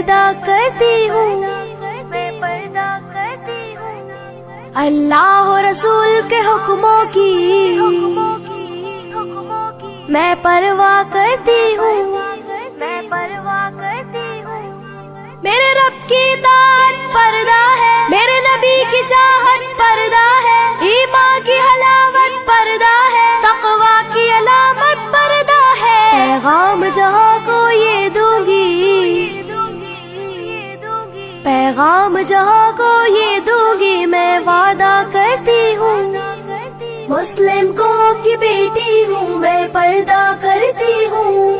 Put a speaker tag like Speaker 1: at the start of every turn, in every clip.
Speaker 1: پردہ کرتی ہوں، اللہ و رسول کے حکموں کی میں پرواہ کرتی ہوں، میرے رب کی اطاعت پردہ ہے، میرے نبی کی چاہت پردہ ہے، ایمان کی حلاوت پردہ ہے، تقوی کی علامت پردہ ہے، پیغام جہاں کو یہ دوں گی، پیغام جہاں کو یہ دوں گی، میں وعدہ کرتی ہوں، مسلم قوم کی بیٹی ہوں، میں پردہ کرتی ہوں،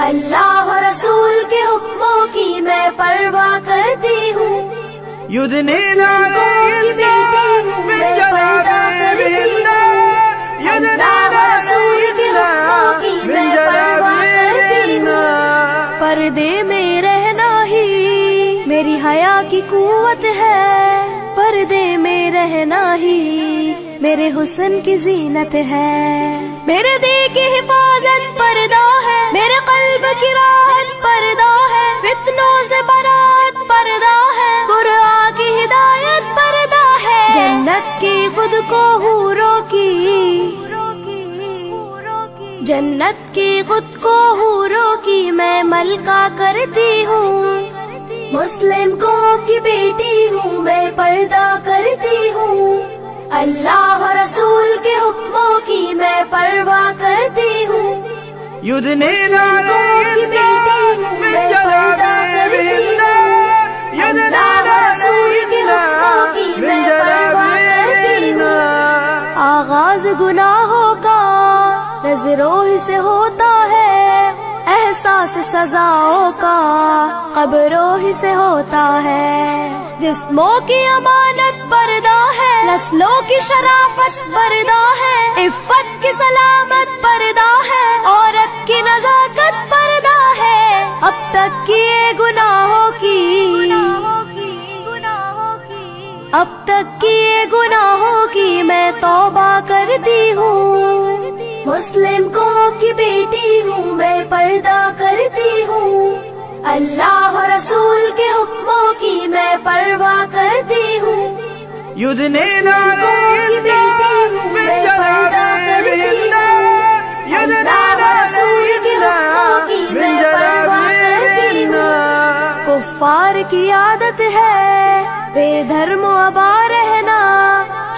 Speaker 1: اللہ و رسول کے حکموں کی میں پرواہ کرتی ہوں،
Speaker 2: يدنين
Speaker 1: مسلم قوم کی بیٹی
Speaker 2: عليهن
Speaker 1: ہوں،
Speaker 2: من
Speaker 1: میں پردہ کرتی ہوں،
Speaker 2: جلابيبهن يدنين
Speaker 1: اللہ و رسول کے حکموں کی
Speaker 2: عليهن من
Speaker 1: میں پرواہ کرتی ہوں،
Speaker 2: جلابيبهن
Speaker 1: پردے میں رہنا ہی میری حیا کی قوت ہے، پردے میں رہنا ہی میرے حسن کی زینت ہے، میرے دل کی حفاظت پردہ ہے، میرے قلب کی راحت پردہ ہے، فتنوں سے برات پردہ ہے، قرآن کی ہدایت پردہ ہے، جنت کی خود کو حوروں کی، جنت کی خود کو حوروں کی میں ملکہ کرتی ہوں، مسلم قوم کی بیٹی ہوں، میں پردہ کرتی ہوں، اللہ و رسول کے حکموں کی میں پرواہ کرتی ہوں،
Speaker 2: يدنين
Speaker 1: مسلم قوم کی بیٹی
Speaker 2: عليهن
Speaker 1: ہوں،
Speaker 2: من
Speaker 1: میں پردہ کرتی
Speaker 2: جلابيبهن
Speaker 1: ہوں،
Speaker 2: يدنين
Speaker 1: اللہ و رسول کے حکموں کی
Speaker 2: عليهن من
Speaker 1: میں پرواہ کرتی ہوں،
Speaker 2: جلابيبهن
Speaker 1: آغاز گناہوں کا نظروں ہی سے ہوتا ہے، احساس سزاؤں کا قبروں ہی سے ہوتا ہے، جسموں کی امانت پردہ ہے، نسلوں کی شرافت پردہ ہے، عفت کی سلامت پردہ ہے، عورت کی نزاکت پردہ ہے، اب تک کیے گناہوں کی، اب تک کیے گناہوں کی میں توبہ کرتی ہوں، مسلم قوم کی بیٹی ہوں، میں پردہ کرتی ہوں، اللہ و رسول کے حکموں کی میں پرواہ کرتی ہوں،
Speaker 2: يدنين
Speaker 1: مسلم قوم کی بیٹی
Speaker 2: عليهن
Speaker 1: ہوں،
Speaker 2: من
Speaker 1: میں پردہ کرتی
Speaker 2: جلابيبهن
Speaker 1: ہوں،
Speaker 2: يدنين
Speaker 1: اللہ و رسول کے حکموں کی
Speaker 2: عليهن من
Speaker 1: میں پرواہ کرتی ہوں،
Speaker 2: جلابيبهن
Speaker 1: کفار کی عادت ہے بے دھرم و ابا رہنا،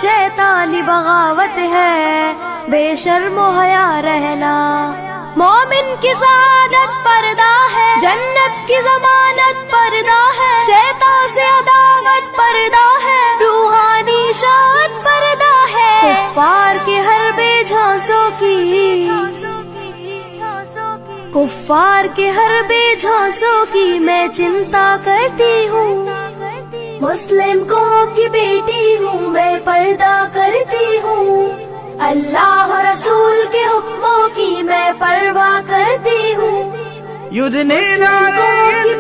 Speaker 1: شیطانی بغاوت ہے بے شرم و حیا رہنا، مومن کی سعادت پردہ ہے، جنت کی ضمانت پردہ ہے، شیطان سے عداوت پردہ ہے، روحانی شاعت پردہ ہے، کفار کے ہر بے جھانسوں کی، کفار کے ہر بے جھانسوں کی میں چنتا کرتی ہوں، مسلم قوم کی بیٹی ہوں، میں پردہ کرتی ہوں، اللہ و رسول کے حکموں کی میں پرواہ کرتی ہوں،
Speaker 2: يدنين
Speaker 1: مسلم قوم کی